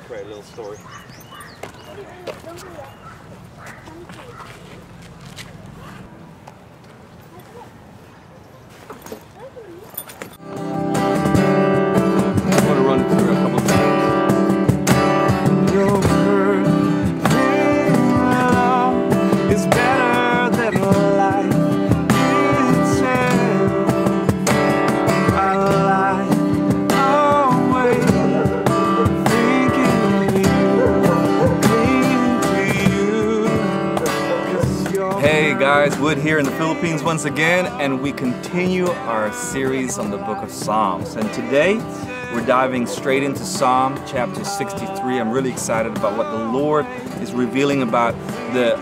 create a little story. Hey guys, Wood here in the Philippines once again, and we continue our series on the book of Psalms. And today we're diving straight into Psalm chapter 63. I'm really excited about what the Lord is revealing about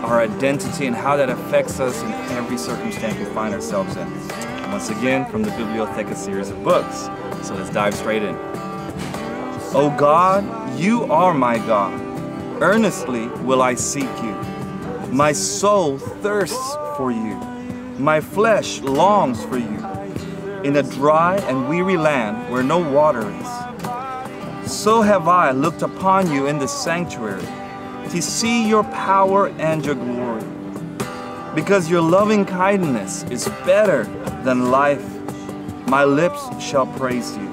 our identity and how that affects us in every circumstance we find ourselves in. And once again, from the Bibliotheca series of books. So let's dive straight in. O God, you are my God. Earnestly will I seek you. My soul thirsts for you. My flesh longs for you in a dry and weary land where no water is. So have I looked upon you in the sanctuary to see your power and your glory. Because your loving kindness is better than life, my lips shall praise you.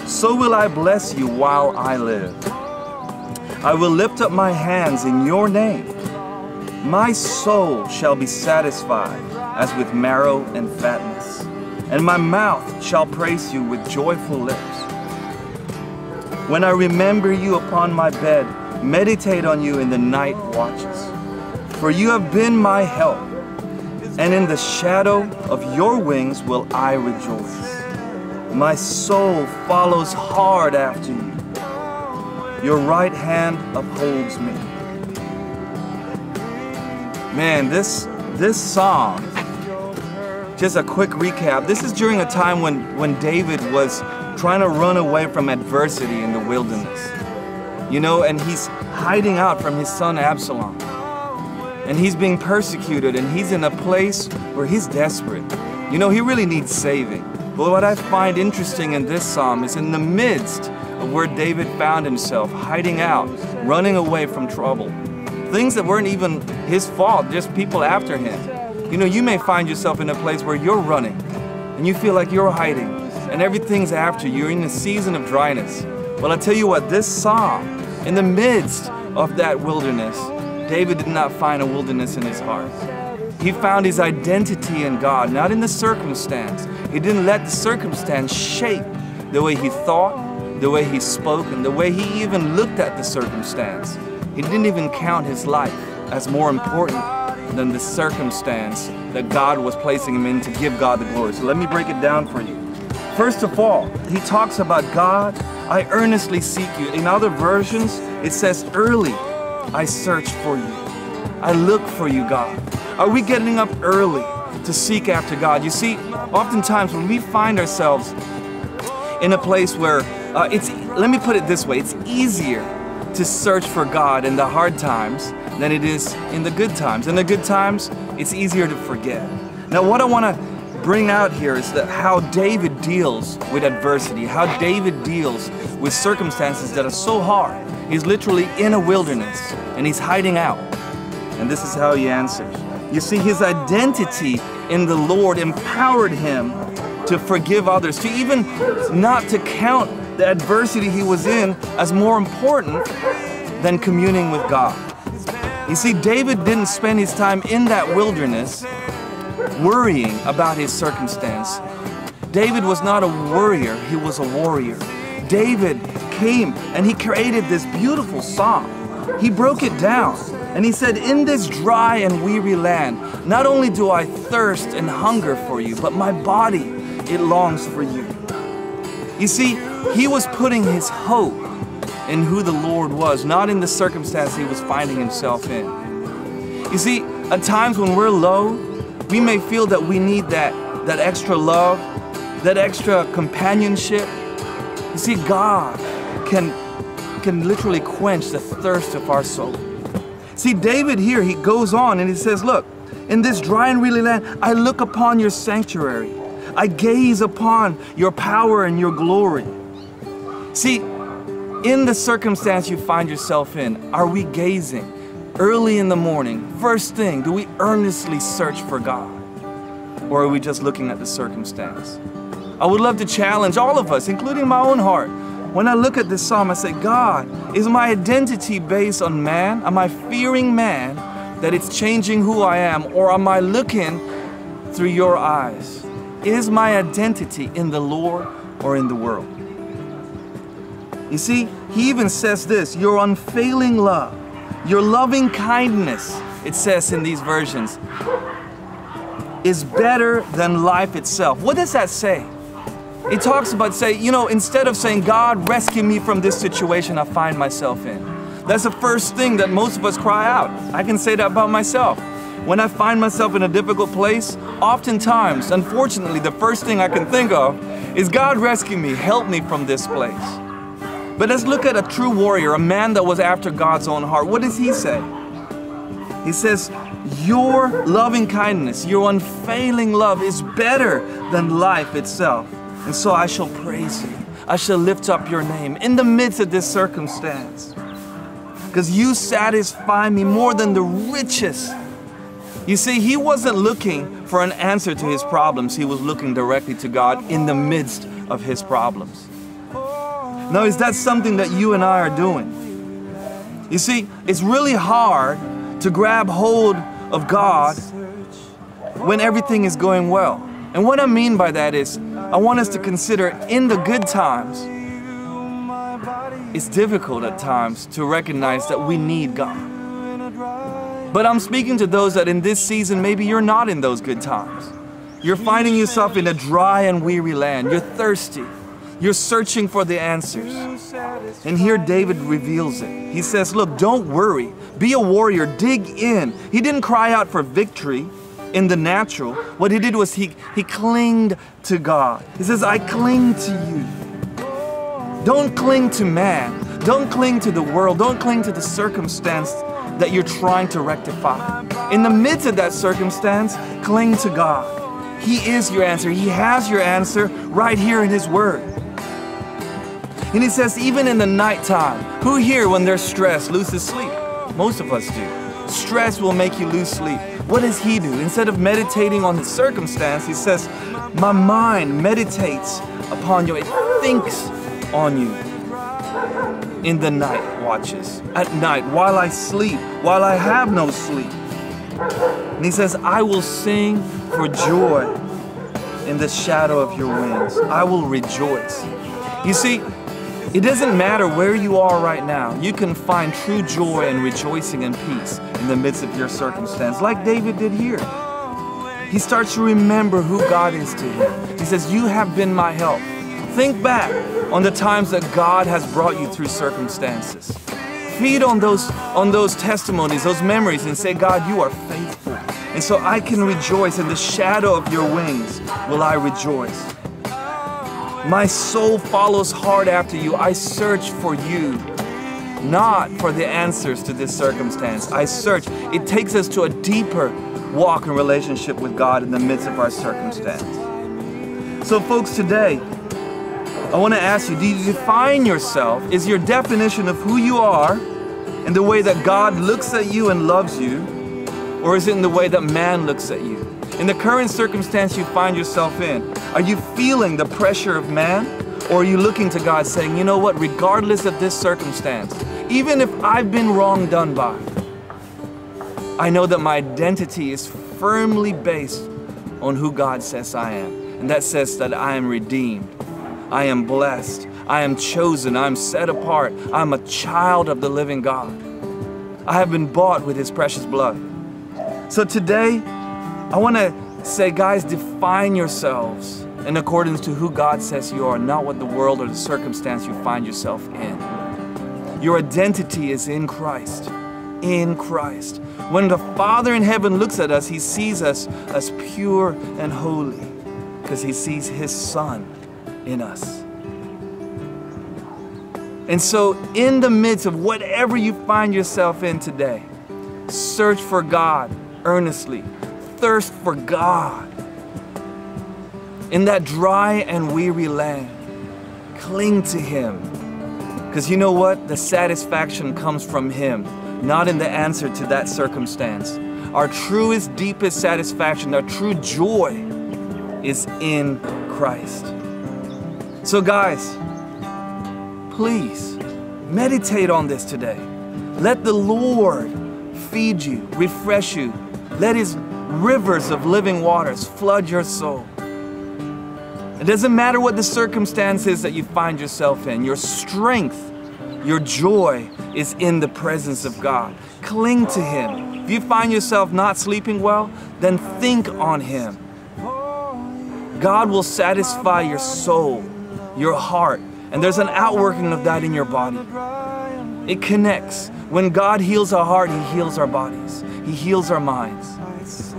So will I bless you while I live. I will lift up my hands in your name. My soul shall be satisfied as with marrow and fatness, and my mouth shall praise you with joyful lips. When I remember you upon my bed, meditate on you in the night watches. For you have been my help, and in the shadow of your wings will I rejoice. My soul follows hard after you. Your right hand upholds me. Man, this psalm, just a quick recap, this is during a time when David was trying to run away from adversity in the wilderness. You know, and he's hiding out from his son Absalom. And he's being persecuted, and he's in a place where he's desperate. You know, he really needs saving. But what I find interesting in this psalm is in the midst of where David found himself, hiding out, running away from trouble. Things that weren't even his fault, just people after him. You know, you may find yourself in a place where you're running and you feel like you're hiding and everything's after you. You're in a season of dryness. Well, I tell you what, this psalm, in the midst of that wilderness, David did not find a wilderness in his heart. He found his identity in God, not in the circumstance. He didn't let the circumstance shape the way he thought, the way he spoke, and the way he even looked at the circumstance. He didn't even count his life as more important than the circumstance that God was placing him in to give God the glory. So let me break it down for you. First of all, he talks about God, I earnestly seek you. In other versions, it says, early I search for you. I look for you, God. Are we getting up early to seek after God? You see, oftentimes when we find ourselves in a place where let me put it this way, it's easier to search for God in the hard times than it is in the good times. In the good times, it's easier to forget. Now, what I want to bring out here is that how David deals with adversity, how David deals with circumstances that are so hard. He's literally in a wilderness and he's hiding out. And this is how he answers. You see, his identity in the Lord empowered him to forgive others, to even not to count the adversity he was in as more important than communing with God. You see, David didn't spend his time in that wilderness worrying about his circumstance. David was not a worrier, he was a warrior. David came and he created this beautiful psalm. He broke it down and he said, in this dry and weary land, not only do I thirst and hunger for you, but my body, it longs for you. You see, he was putting his hope in who the Lord was, not in the circumstance he was finding himself in. You see, at times when we're low, we may feel that we need that extra love, that extra companionship. You see, God can literally quench the thirst of our soul. See, David here, he goes on and he says, look, in this dry and weary land, I look upon your sanctuary. I gaze upon your power and your glory. See, In the circumstance you find yourself in, are we gazing early in the morning, first thing, do we earnestly search for God? Or are we just looking at the circumstance? I would love to challenge all of us, including my own heart. When I look at this psalm, I say, God, is my identity based on man? Am I fearing man that it's changing who I am? Or am I looking through your eyes? Is my identity in the Lord or in the world? You see, he even says this, your unfailing love, your loving kindness, it says in these versions, is better than life itself. What does that say? It talks about, instead of saying, God, rescue me from this situation I find myself in. That's the first thing that most of us cry out. I can say that about myself. When I find myself in a difficult place, oftentimes, unfortunately, the first thing I can think of is, God, rescue me, help me from this place. But let's look at a true warrior, a man that was after God's own heart. What does he say? He says, your loving kindness, your unfailing love is better than life itself. And so I shall praise you. I shall lift up your name in the midst of this circumstance. Because you satisfy me more than the richest. You see, he wasn't looking for an answer to his problems. He was looking directly to God in the midst of his problems. Now, is that something that you and I are doing? You see, it's really hard to grab hold of God when everything is going well. And what I mean by that is, I want us to consider in the good times, it's difficult at times to recognize that we need God. But I'm speaking to those that in this season, maybe you're not in those good times. You're finding yourself in a dry and weary land. You're thirsty. You're searching for the answers. And here David reveals it. He says, look, don't worry. Be a warrior. Dig in. He didn't cry out for victory in the natural. What he did was he clinged to God. He says, I cling to you. Don't cling to man. Don't cling to the world. Don't cling to the circumstance that you're trying to rectify. In the midst of that circumstance, cling to God. He is your answer. He has your answer right here in his word. And he says, even in the nighttime, who here when they're stressed loses sleep? Most of us do. Stress will make you lose sleep. What does he do? Instead of meditating on the circumstance, he says, my mind meditates upon you. It thinks on you in the night watches. At night, while I sleep, while I have no sleep. And he says, I will sing for joy in the shadow of your wings. I will rejoice. You see, it doesn't matter where you are right now. You can find true joy and rejoicing and peace in the midst of your circumstance, like David did here. He starts to remember who God is to him. He says, you have been my help. Think back on the times that God has brought you through circumstances. Feed on those testimonies, those memories, and say, God, you are faithful. And so I can rejoice in the shadow of your wings will I rejoice. My soul follows hard after you. I search for you, not for the answers to this circumstance. I search. It takes us to a deeper walk and relationship with God in the midst of our circumstance. So folks, today, I want to ask you, do you define yourself? Is your definition of who you are in the way that God looks at you and loves you? Or is it in the way that man looks at you? In the current circumstance you find yourself in, are you feeling the pressure of man? Or are you looking to God saying, you know what, regardless of this circumstance, even if I've been wrong done by, I know that my identity is firmly based on who God says I am. And that says that I am redeemed. I am blessed. I am chosen. I am set apart. I'm a child of the living God. I have been bought with his precious blood. So today, I want to say, guys, define yourselves in accordance to who God says you are, not what the world or the circumstance you find yourself in. Your identity is in Christ. In Christ. When the Father in heaven looks at us, he sees us as pure and holy because he sees his Son in us. And so in the midst of whatever you find yourself in today, search for God earnestly. Thirst for God. In that dry and weary land, cling to him. Because you know what? The satisfaction comes from Him, not in the answer to that circumstance. Our truest, deepest satisfaction, our true joy is in Christ. So guys, please meditate on this today. Let the Lord feed you, refresh you. Let His rivers of living waters flood your soul. It doesn't matter what the circumstance is that you find yourself in. Your strength, your joy is in the presence of God. Cling to Him. If you find yourself not sleeping well, then think on Him. God will satisfy your soul, your heart, and there's an outworking of that in your body. It connects. When God heals our heart, He heals our bodies. He heals our minds.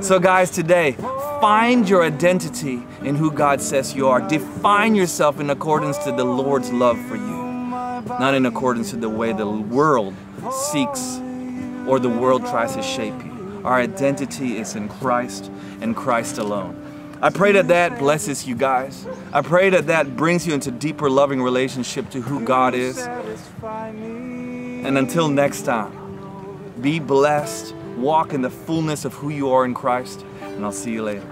So guys, today, find your identity in who God says you are. Define yourself in accordance to the Lord's love for you, not in accordance to the way the world seeks or the world tries to shape you. Our identity is in Christ and Christ alone. I pray that that blesses you guys. I pray that that brings you into deeper loving relationship to who God is. And until next time, be blessed, walk in the fullness of who you are in Christ, and I'll see you later.